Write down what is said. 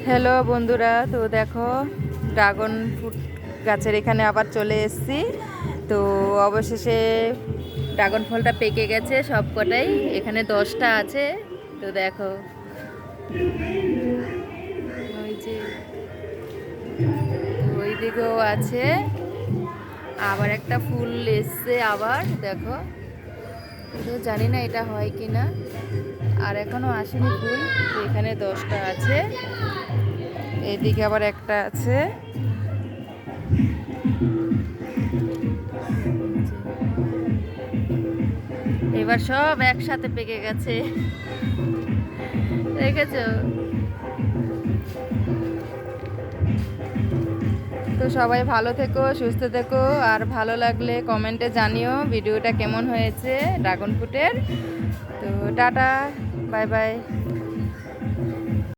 Hello বন্ধুরা, তো দেখো ড্রাগন ফ্রুট গাছের এখানে আবার চলে এসেছি। তো অবশেষে ড্রাগন ফলটা পেকে গেছে সব কটাই, এখানে 10টা আছে। তো দেখো ওই যে ওই দিকেও আছে, আবার একটা ফুল এসছে আবার দেখো। তো জানি না এটা হয় কি না, আর এখনো আসেনি ফুল। তো এখানে 10টা আছে, এদিকে আবার একটা আছে। এবার সব একসাথে পেকে গেছে, দেখেছো? তো সবাই ভালো থেকো, সুস্থ থেকো, আর ভালো লাগলে কমেন্টে জানিও ভিডিওটা কেমন হয়েছে ড্রাগন ফ্রুটের। তো টাটা, বাই বাই।